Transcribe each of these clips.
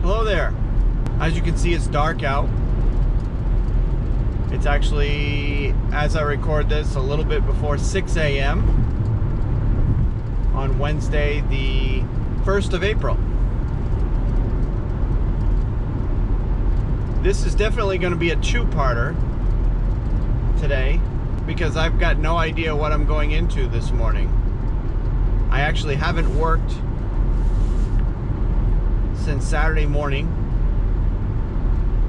Hello there. As you can see, it's dark out. It's actually, as I record this, a little bit before 6 a.m. on Wednesday, the 1st of April. This is definitely going to be a two-parter today because I've got no idea what I'm going into this morning. I actually haven't worked since Saturday morning,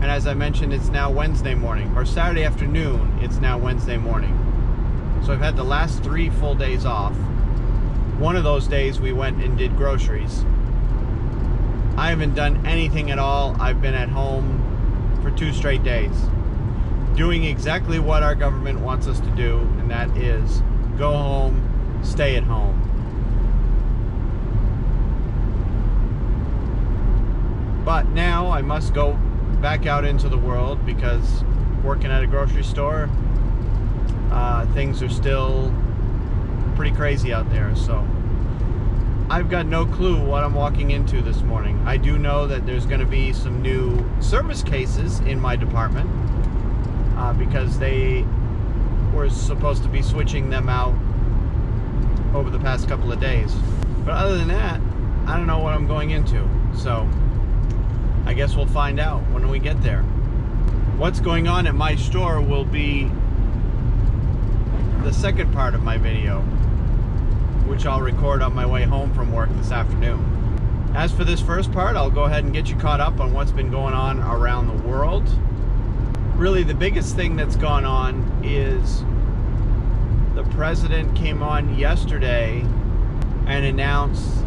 and as I mentioned, it's now Wednesday morning, or Saturday afternoon, it's now Wednesday morning. So I've had the last 3 full days off. One of those days we went and did groceries. I haven't done anything at all. I've been at home for 2 straight days, doing exactly what our government wants us to do, and that is go home, stay at home. But now I must go back out into the world because working at a grocery store, things are still pretty crazy out there. So I've got no clue what I'm walking into this morning. I do know that there's going to be some new service cases in my department because they were supposed to be switching them out over the past couple of days. But other than that, I don't know what I'm going into. So I guess we'll find out when we get there. What's going on at my store will be the second part of my video, which I'll record on my way home from work this afternoon. As for this first part, I'll go ahead and get you caught up on what's been going on around the world. Really, the biggest thing that's gone on is the president came on yesterday and announced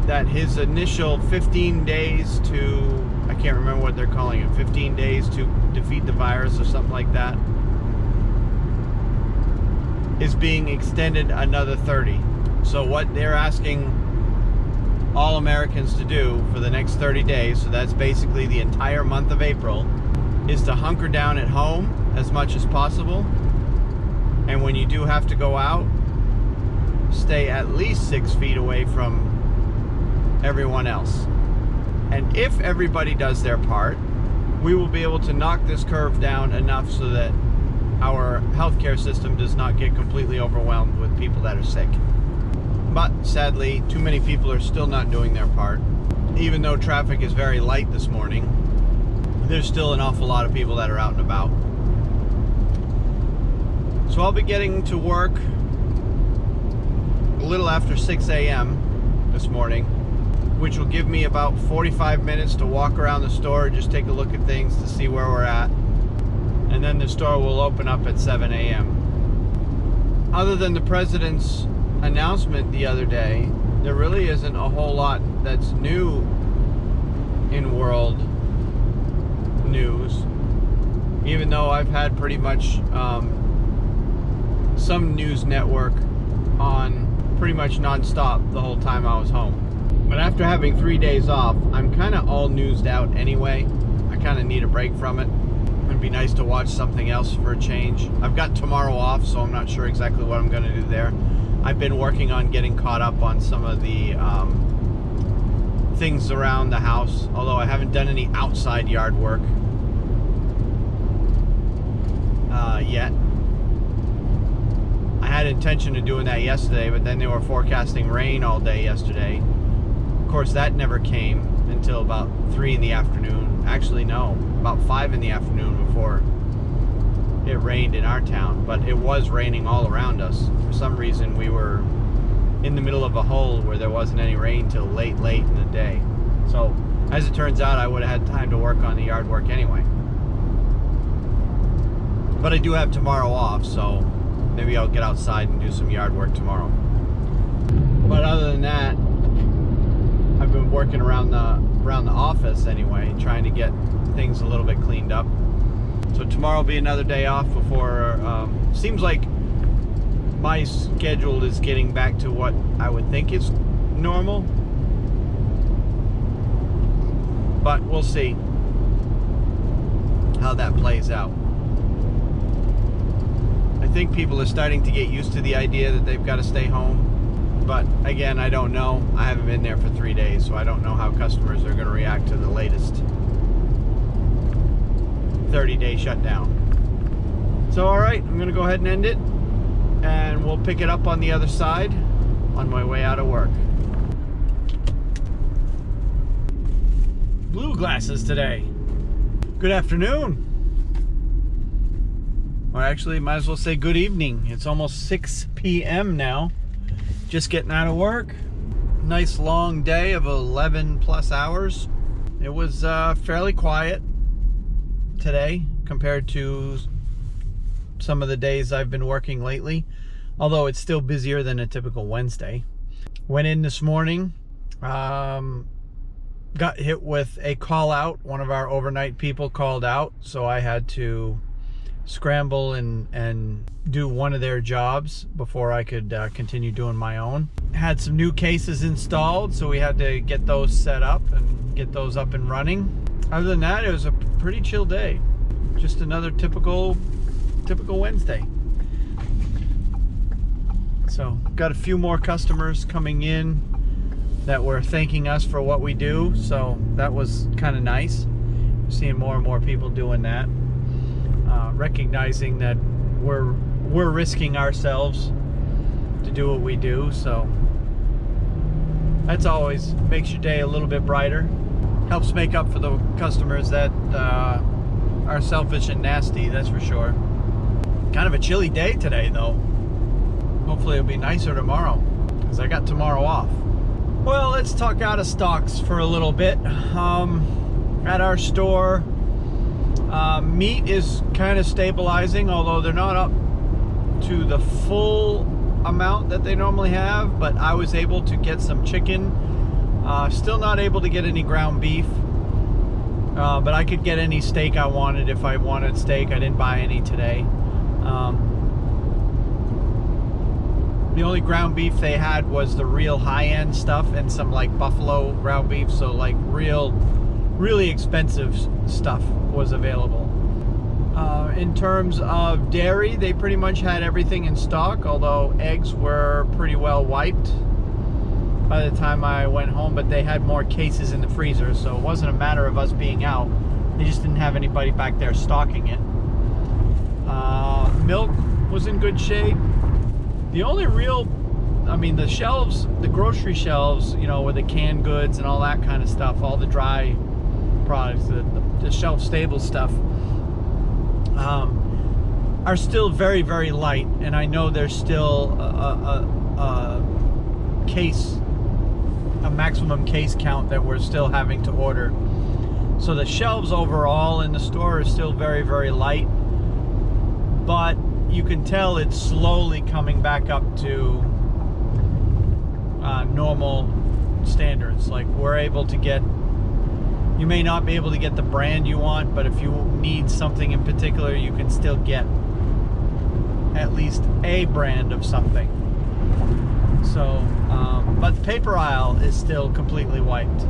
that his initial 15 days to, I can't remember what they're calling it, 15 days to defeat the virus or something like that, is being extended another 30. So what they're asking all Americans to do for the next 30 days, so that's basically the entire month of April, is to hunker down at home as much as possible. And when you do have to go out, stay at least 6 feet away from everyone else. And if everybody does their part, we will be able to knock this curve down enough so that our healthcare system does not get completely overwhelmed with people that are sick. But sadly, too many people are still not doing their part. Even though traffic is very light this morning, there's still an awful lot of people that are out and about. So I'll be getting to work a little after 6 a.m. this morning, which will give me about 45 minutes to walk around the store, just take a look at things to see where we're at. And then the store will open up at 7 a.m. Other than the president's announcement the other day, there really isn't a whole lot that's new in world news, even though I've had pretty much some news network on pretty much non-stop the whole time I was home. But after having 3 days off, I'm kind of all newsed out anyway. I kind of need a break from it. It'd be nice to watch something else for a change. I've got tomorrow off, so I'm not sure exactly what I'm going to do there. I've been working on getting caught up on some of the things around the house, although I haven't done any outside yard work yet. I had intention of doing that yesterday, but then they were forecasting rain all day yesterday. Of course, that never came until about 3 in the afternoon. Actually, no, about 5 in the afternoon before it rained in our town. But it was raining all around us. For some reason, we were in the middle of a hole where there wasn't any rain till late in the day. So, as it turns out, I would have had time to work on the yard work anyway. But I do have tomorrow off, so maybe I'll get outside and do some yard work tomorrow. But other than that, I've been working around the office anyway, trying to get things a little bit cleaned up. So tomorrow will be another day off before, seems like my schedule is getting back to what I would think is normal. But we'll see how that plays out. I think people are starting to get used to the idea that they've got to stay home. But again, I don't know. I haven't been there for 3 days, so I don't know how customers are going to react to the latest 30-day shutdown. So all right, I'm going to go ahead and end it, and we'll pick it up on the other side on my way out of work. Blue glasses today. Good afternoon. Or actually, might as well say good evening. It's almost 6 p.m. now. Just getting out of work. Nice long day of 11 plus hours. It was fairly quiet today compared to some of the days I've been working lately, although it's still busier than a typical Wednesday. Went in this morning, got hit with a call out. One of our overnight people called out, so I had to scramble and do one of their jobs before I could continue doing my own. Had some new cases installed, so we had to get those set up and get those up and running. Other than that, it was a pretty chill day. Just another typical Wednesday. So got a few more customers coming in that were thanking us for what we do, so that was kind of nice. Seeing more and more people doing that, recognizing that we're risking ourselves to do what we do, so that's always makes your day a little bit brighter. Helps make up for the customers that are selfish and nasty, that's for sure. Kind of a chilly day today though. Hopefully it'll be nicer tomorrow, because I got tomorrow off. Well, let's talk out of stocks for a little bit. At our store, meat is kind of stabilizing, although they're not up to the full amount that they normally have, but I was able to get some chicken. Still not able to get any ground beef, but I could get any steak I wanted if I wanted steak. I didn't buy any today. The only ground beef they had was the real high-end stuff and some like buffalo ground beef, so like really expensive stuff was available. In terms of dairy, they pretty much had everything in stock, although eggs were pretty well wiped by the time I went home, but they had more cases in the freezer, so it wasn't a matter of us being out. They just didn't have anybody back there stocking it. Milk was in good shape. The only real, I mean, the shelves, the grocery shelves, you know, with the canned goods and all that kind of stuff, all the dry products, the shelf stable stuff, are still very, very light. And I know there's still a maximum case count that we're still having to order. So the shelves overall in the store are still very, very light, but you can tell it's slowly coming back up to normal standards. Like, we're able to get, you may not be able to get the brand you want, but if you need something in particular, you can still get at least a brand of something. So, but the paper aisle is still completely wiped.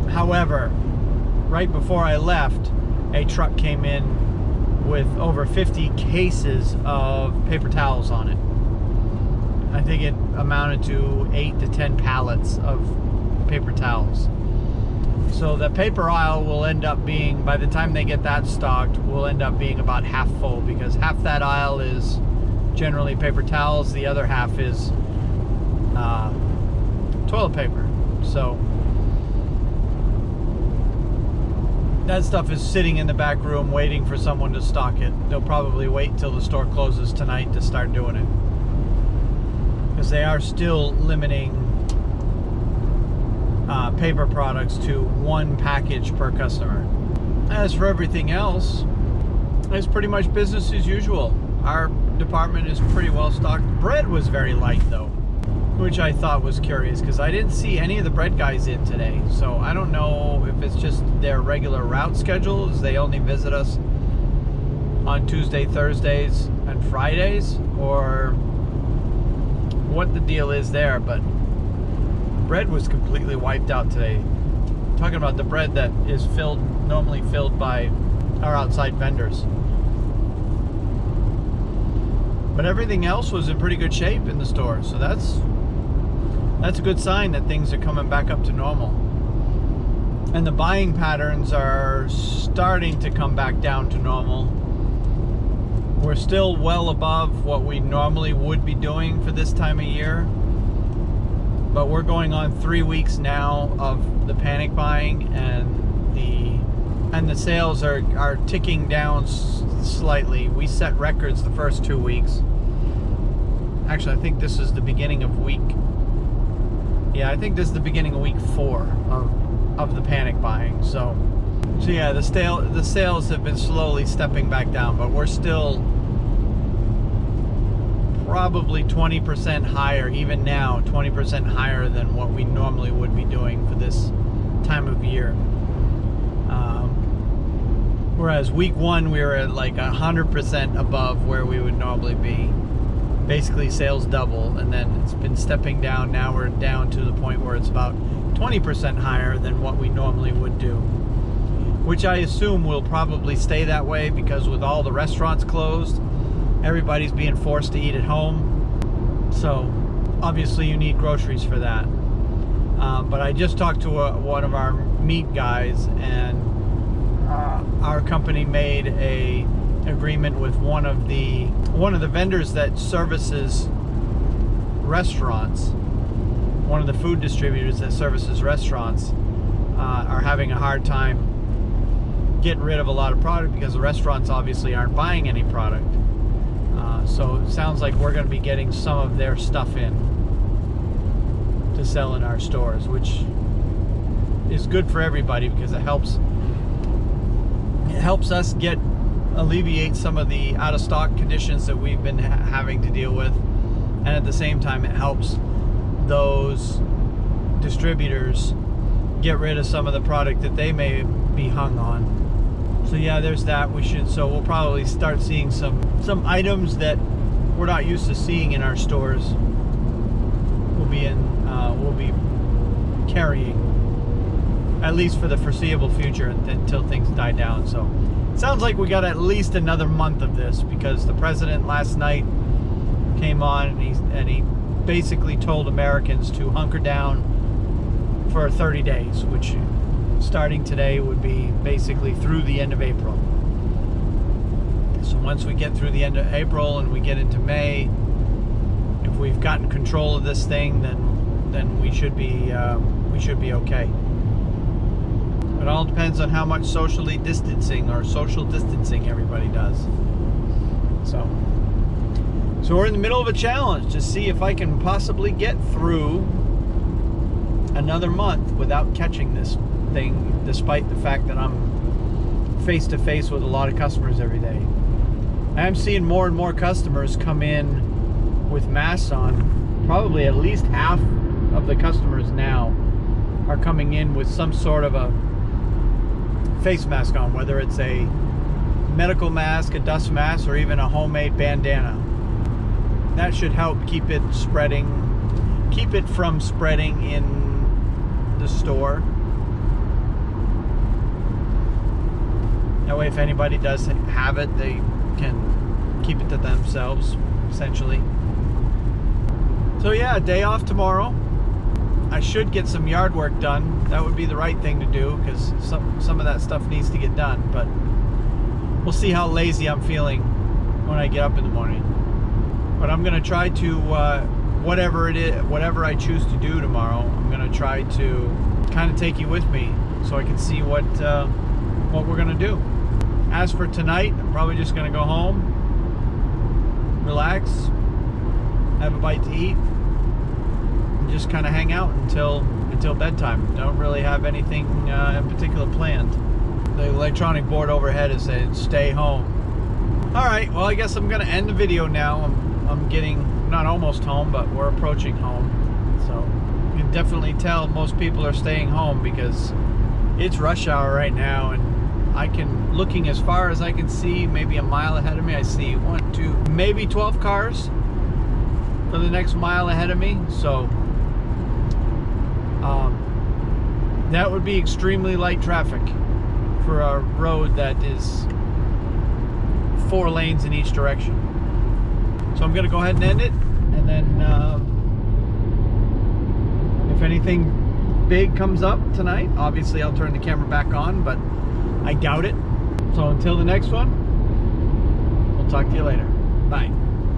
However, right before I left, a truck came in with over 50 cases of paper towels on it. I think it amounted to 8 to 10 pallets of paper towels. So the paper aisle will end up being, by the time they get that stocked, will end up being about half full, because half that aisle is generally paper towels, the other half is toilet paper. So that stuff is sitting in the back room waiting for someone to stock it. They'll probably wait until the store closes tonight to start doing it, because they are still limiting paper products to 1 package per customer. As for everything else, it's pretty much business as usual. Our department is pretty well stocked. Bread was very light though, which I thought was curious, because I didn't see any of the bread guys in today. So I don't know if it's just their regular route schedules. They only visit us on Tuesday, Thursdays, and Fridays, or what the deal is there, but bread was completely wiped out today. I'm talking about the bread that is normally filled by our outside vendors. But everything else was in pretty good shape in the store, so that's a good sign that things are coming back up to normal. And the buying patterns are starting to come back down to normal. We're still well above what we normally would be doing for this time of year, but we're going on 3 weeks now of the panic buying, and the sales are ticking down slightly. We set records the first 2 weeks. Actually, I think this is the beginning of week. Yeah, I think this is the beginning of week 4 of the panic buying. So yeah, the sales have been slowly stepping back down, but we're still probably 20% higher, even now, 20% higher than what we normally would be doing for this time of year. Whereas week 1, we were at like 100% above where we would normally be. Basically sales double, and then it's been stepping down. Now we're down to the point where it's about 20% higher than what we normally would do, which I assume will probably stay that way, because with all the restaurants closed, everybody's being forced to eat at home. So obviously you need groceries for that. But I just talked to one of our meat guys, and our company made a agreement with one of the vendors that services restaurants. One of the food distributors that services restaurants are having a hard time getting rid of a lot of product, because the restaurants obviously aren't buying any product. So it sounds like we're going to be getting some of their stuff in to sell in our stores, which is good for everybody, because it helps us alleviate some of the out-of-stock conditions that we've been having to deal with, and at the same time it helps those distributors get rid of some of the product that they may be hung on. So yeah, there's that. So we'll probably start seeing some items that we're not used to seeing in our stores. We'll be carrying, at least for the foreseeable future, until things die down. So it sounds like we got at least another month of this, because the president last night came on and he basically told Americans to hunker down for 30 days, which starting today would be basically through the end of April. So once we get through the end of April and we get into May, if we've gotten control of this thing, then we should be okay. It all depends on how much social distancing everybody does. So we're in the middle of a challenge to see if I can possibly get through another month without catching this thing, despite the fact that I'm face to face with a lot of customers every day. I'm seeing more and more customers come in with masks on. Probably at least half of the customers now are coming in with some sort of a face mask on, whether it's a medical mask, a dust mask, or even a homemade bandana. That should help keep it from spreading in the store. That way, if anybody does have it, they can keep it to themselves, essentially. So yeah, day off tomorrow. I should get some yard work done. That would be the right thing to do, because some of that stuff needs to get done. But we'll see how lazy I'm feeling when I get up in the morning. But I'm gonna try to whatever I choose to do tomorrow, I'm gonna try to kind of take you with me, so I can see what we're gonna do. As for tonight, I'm probably just gonna go home, relax, have a bite to eat, and just kind of hang out until bedtime. Don't really have anything in particular planned. The electronic board overhead is saying stay home. All right, well, I guess I'm gonna end the video now. I'm getting, not almost home, but we're approaching home. So you can definitely tell most people are staying home, because it's rush hour right now, and looking as far as I can see, maybe a mile ahead of me, I see 1, 2, maybe 12 cars for the next mile ahead of me. So that would be extremely light traffic for a road that is 4 lanes in each direction. So I'm gonna go ahead and end it, and then if anything big comes up tonight, obviously I'll turn the camera back on, but I doubt it. So until the next one, we'll talk to you later. Bye.